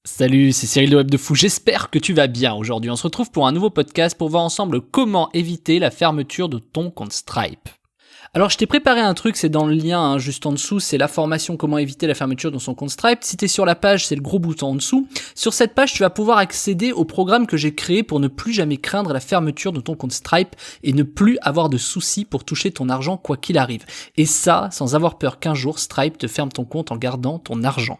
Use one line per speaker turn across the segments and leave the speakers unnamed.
Salut, c'est Cyril de Web de Fou, j'espère que tu vas bien. Aujourd'hui, on se retrouve pour un nouveau podcast pour voir ensemble comment éviter la fermeture de ton compte Stripe. Alors je t'ai préparé un truc, c'est dans le lien juste en dessous, c'est la formation comment éviter la fermeture de son compte Stripe. Si t'es sur la page, c'est le gros bouton en dessous. Sur cette page, tu vas pouvoir accéder au programme que j'ai créé pour ne plus jamais craindre la fermeture de ton compte Stripe et ne plus avoir de soucis pour toucher ton argent quoi qu'il arrive. Et ça, sans avoir peur qu'un jour Stripe te ferme ton compte en gardant ton argent.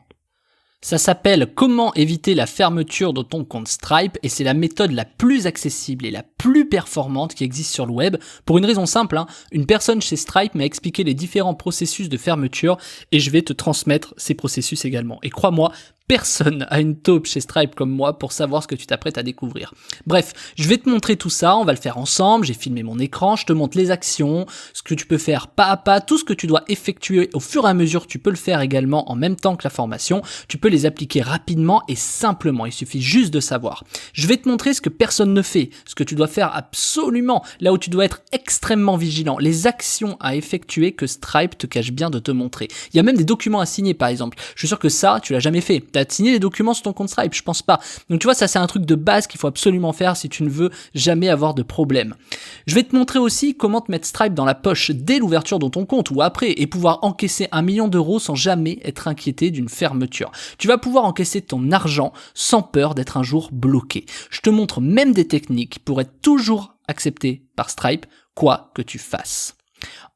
Ça s'appelle comment éviter la fermeture de ton compte Stripe et c'est la méthode la plus accessible et la plus performante qui existe sur le web pour une raison simple, une personne chez Stripe m'a expliqué les différents processus de fermeture et je vais te transmettre ces processus également. Et crois-moi, personne a une taupe chez Stripe comme moi pour savoir ce que tu t'apprêtes à découvrir. Bref, je vais te montrer tout ça, on va le faire ensemble, j'ai filmé mon écran, je te montre les actions, ce que tu peux faire pas à pas, tout ce que tu dois effectuer au fur et à mesure, tu peux le faire également en même temps que la formation, tu peux les appliquer rapidement et simplement, il suffit juste de savoir. Je vais te montrer ce que personne ne fait, ce que tu dois faire absolument, là où tu dois être extrêmement vigilant, les actions à effectuer que Stripe te cache bien de te montrer. Il y a même des documents à signer par exemple, je suis sûr que ça, tu l'as jamais fait. T'as signé les documents sur ton compte Stripe, je pense pas. Donc tu vois, ça c'est un truc de base qu'il faut absolument faire si tu ne veux jamais avoir de problème. Je vais te montrer aussi comment te mettre Stripe dans la poche dès l'ouverture de ton compte ou après et pouvoir encaisser 1 million d'euros sans jamais être inquiété d'une fermeture. Tu vas pouvoir encaisser ton argent sans peur d'être un jour bloqué. Je te montre même des techniques pour être toujours accepté par Stripe, quoi que tu fasses.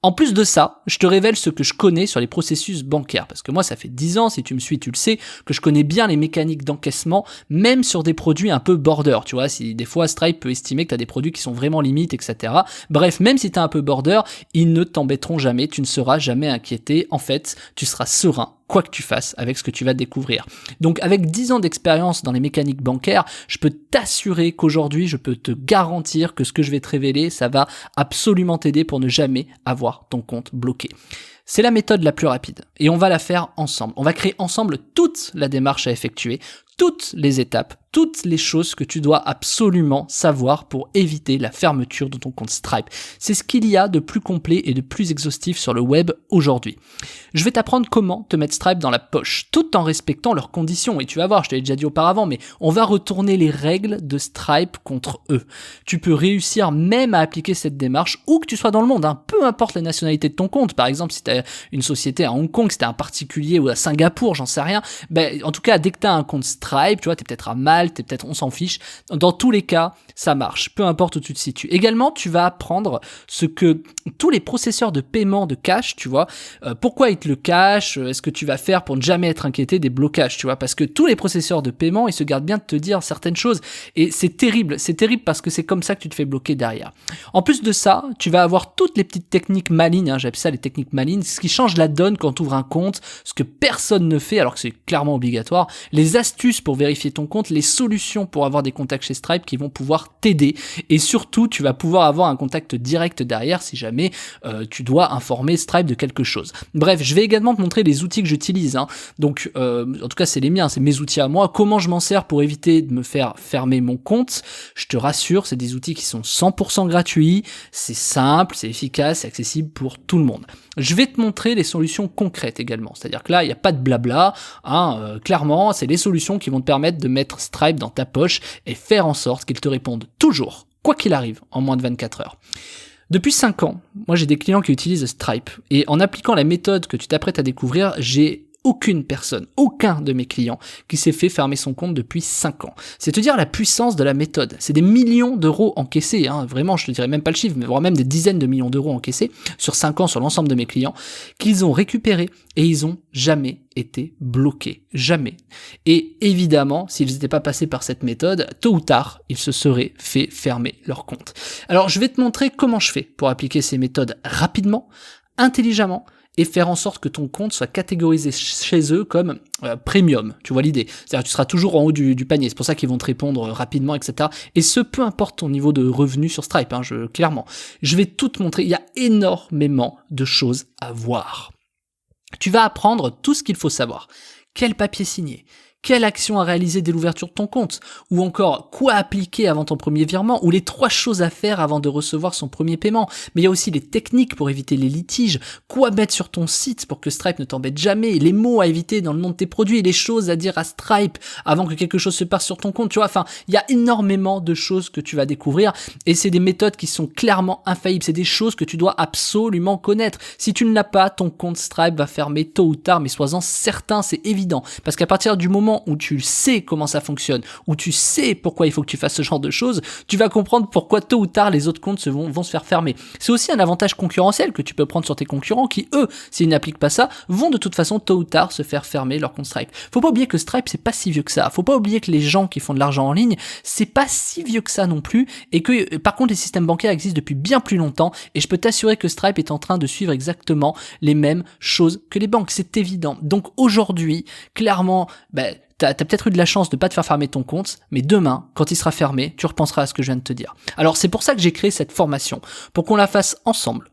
En plus de ça, je te révèle ce que je connais sur les processus bancaires, parce que moi ça fait 10 ans, si tu me suis tu le sais, que je connais bien les mécaniques d'encaissement, même sur des produits un peu border, tu vois, si des fois Stripe peut estimer que tu as des produits qui sont vraiment limites, etc. Bref, même si tu es un peu border, ils ne t'embêteront jamais, tu ne seras jamais inquiété, en fait, tu seras serein, quoi que tu fasses avec ce que tu vas découvrir. Donc avec 10 ans d'expérience dans les mécaniques bancaires, je peux t'assurer qu'aujourd'hui, je peux te garantir que ce que je vais te révéler, ça va absolument t'aider pour ne jamais avoir ton compte bloqué. C'est la méthode la plus rapide et on va la faire ensemble. On va créer ensemble toute la démarche à effectuer, toutes les étapes, toutes les choses que tu dois absolument savoir pour éviter la fermeture de ton compte Stripe. C'est ce qu'il y a de plus complet et de plus exhaustif sur le web aujourd'hui. Je vais t'apprendre comment te mettre Stripe dans la poche, tout en respectant leurs conditions. Et tu vas voir, je te l'ai déjà dit auparavant, mais on va retourner les règles de Stripe contre eux. Tu peux réussir même à appliquer cette démarche où que tu sois dans le monde, peu importe la nationalité de ton compte. Par exemple, si tu as une société à Hong Kong, si tu un particulier ou à Singapour, j'en sais rien. En tout cas, dès que tu as un compte Stripe, tu vois, tu es peut-être à Malte, t'es peut-être, on s'en fiche. Dans tous les cas, ça marche, peu importe où tu te situes. Également, tu vas apprendre ce que tous les processeurs de paiement de cash, tu vois, pourquoi ils te le cachent, est-ce que tu vas faire pour ne jamais être inquiété des blocages, tu vois, parce que tous les processeurs de paiement, ils se gardent bien de te dire certaines choses, et c'est terrible parce que c'est comme ça que tu te fais bloquer derrière. En plus de ça, tu vas avoir toutes les petites techniques malignes, j'appelle ça les techniques malignes, ce qui change la donne quand tu ouvres un compte, ce que personne ne fait, alors que c'est clairement obligatoire, les astuces pour vérifier ton compte, les solutions pour avoir des contacts chez Stripe qui vont pouvoir t'aider et surtout tu vas pouvoir avoir un contact direct derrière si jamais tu dois informer Stripe de quelque chose. Bref, je vais également te montrer les outils que j'utilise, donc en tout cas c'est les miens, c'est mes outils à moi, comment je m'en sers pour éviter de me faire fermer mon compte. Je te rassure, c'est des outils qui sont 100% gratuits, c'est simple, c'est efficace, c'est accessible pour tout le monde. Je vais te montrer les solutions concrètes également, c'est-à-dire que là il n'y a pas de blabla, clairement c'est les solutions qui vont te permettre de mettre Stripe dans ta poche et faire en sorte qu'il te réponde toujours, quoi qu'il arrive, en moins de 24 heures. Depuis 5 ans, moi j'ai des clients qui utilisent Stripe et en appliquant la méthode que tu t'apprêtes à découvrir, j'ai aucune personne, aucun de mes clients qui s'est fait fermer son compte depuis 5 ans. C'est te dire la puissance de la méthode. C'est des millions d'euros encaissés, vraiment, je te dirais même pas le chiffre, mais voire même des dizaines de millions d'euros encaissés sur 5 ans sur l'ensemble de mes clients qu'ils ont récupérés et ils ont jamais été bloqués. Jamais. Et évidemment, s'ils n'étaient pas passés par cette méthode, tôt ou tard, ils se seraient fait fermer leur compte. Alors, je vais te montrer comment je fais pour appliquer ces méthodes rapidement, intelligemment, et faire en sorte que ton compte soit catégorisé chez eux comme premium, tu vois l'idée. C'est-à-dire que tu seras toujours en haut du panier, c'est pour ça qu'ils vont te répondre rapidement, etc. Et ce, peu importe ton niveau de revenu sur Stripe, clairement. Je vais tout te montrer, il y a énormément de choses à voir. Tu vas apprendre tout ce qu'il faut savoir. Quel papier signer ? quelle action à réaliser dès l'ouverture de ton compte, ou encore quoi appliquer avant ton premier virement, ou les 3 choses à faire avant de recevoir son premier paiement. Mais il y a aussi les techniques pour éviter les litiges, quoi mettre sur ton site pour que Stripe ne t'embête jamais, les mots à éviter dans le nom de tes produits, les choses à dire à Stripe avant que quelque chose se passe sur ton compte, tu vois. Enfin, il y a énormément de choses que tu vas découvrir et c'est des méthodes qui sont clairement infaillibles. C'est des choses que tu dois absolument connaître. Si tu ne l'as pas, ton compte Stripe va fermer tôt ou tard, mais sois-en certain, c'est évident. Parce qu'à partir du moment où tu sais comment ça fonctionne, où tu sais pourquoi il faut que tu fasses ce genre de choses, tu vas comprendre pourquoi tôt ou tard les autres comptes vont se faire fermer. C'est aussi un avantage concurrentiel que tu peux prendre sur tes concurrents qui, eux, s'ils n'appliquent pas ça, vont de toute façon tôt ou tard se faire fermer leur compte Stripe. Faut pas oublier que Stripe, c'est pas si vieux que ça. Faut pas oublier que les gens qui font de l'argent en ligne, c'est pas si vieux que ça non plus, et que par contre les systèmes bancaires existent depuis bien plus longtemps, et je peux t'assurer que Stripe est en train de suivre exactement les mêmes choses que les banques, c'est évident. Donc aujourd'hui, clairement, t'as peut-être eu de la chance de pas te faire fermer ton compte, mais demain, quand il sera fermé, tu repenseras à ce que je viens de te dire. Alors c'est pour ça que j'ai créé cette formation, pour qu'on la fasse ensemble,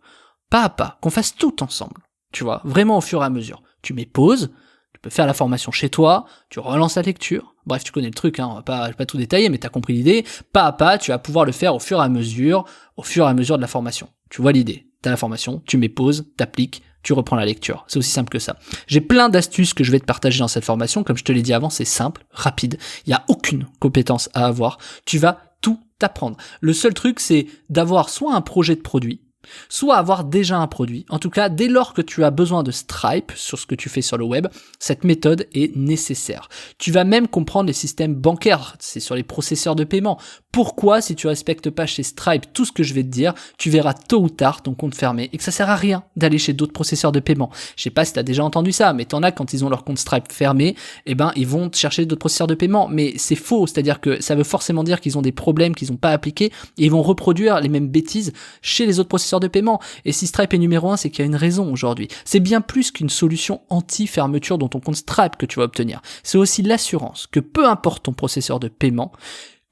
pas à pas, qu'on fasse tout ensemble, tu vois, vraiment au fur et à mesure. Tu mets pause, tu peux faire la formation chez toi, tu relances la lecture, bref, tu connais le truc, hein, je vais pas tout détailler, mais t'as compris l'idée, pas à pas, tu vas pouvoir le faire au fur et à mesure de la formation. Tu vois l'idée, t'as la formation, tu mets pause, t'appliques, tu reprends la lecture. C'est aussi simple que ça. J'ai plein d'astuces que je vais te partager dans cette formation. Comme je te l'ai dit avant, c'est simple, rapide. Il n'y a aucune compétence à avoir. Tu vas tout apprendre. Le seul truc, c'est d'avoir soit un projet de produit, soit avoir déjà un produit. En tout cas, dès lors que tu as besoin de Stripe sur ce que tu fais sur le web, cette méthode est nécessaire. Tu vas même comprendre les systèmes bancaires, c'est sur les processeurs de paiement. Pourquoi, si tu respectes pas chez Stripe tout ce que je vais te dire, tu verras tôt ou tard ton compte fermé et que ça sert à rien d'aller chez d'autres processeurs de paiement. Je sais pas si tu as déjà entendu ça, mais t'en as quand ils ont leur compte Stripe fermé, ils vont chercher d'autres processeurs de paiement, mais c'est faux, c'est-à-dire que ça veut forcément dire qu'ils ont des problèmes qu'ils n'ont pas appliqués et ils vont reproduire les mêmes bêtises chez les autres processeurs de paiement. Et si Stripe est numéro 1, c'est qu'il y a une raison aujourd'hui. C'est bien plus qu'une solution anti-fermeture dans ton compte Stripe que tu vas obtenir. C'est aussi l'assurance que peu importe ton processeur de paiement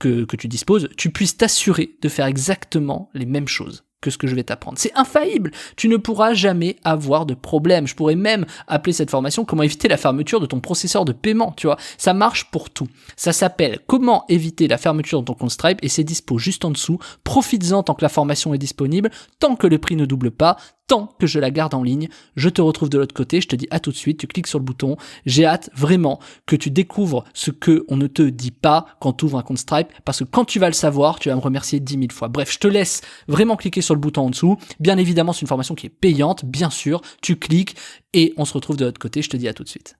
que tu disposes, tu puisses t'assurer de faire exactement les mêmes choses que ce que je vais t'apprendre. C'est infaillible. Tu ne pourras jamais avoir de problème. Je pourrais même appeler cette formation comment éviter la fermeture de ton processeur de paiement, tu vois. Ça marche pour tout. Ça s'appelle comment éviter la fermeture de ton compte Stripe et c'est dispo juste en dessous. Profites-en tant que la formation est disponible, tant que le prix ne double pas, tant que je la garde en ligne. Je te retrouve de l'autre côté, je te dis à tout de suite, tu cliques sur le bouton. J'ai hâte vraiment que tu découvres ce que on ne te dit pas quand tu ouvres un compte Stripe, parce que quand tu vas le savoir, tu vas me remercier 10 000 fois. Bref, je te laisse vraiment cliquer sur le bouton en dessous. Bien évidemment, c'est une formation qui est payante, bien sûr. Tu cliques et on se retrouve de l'autre côté, je te dis à tout de suite.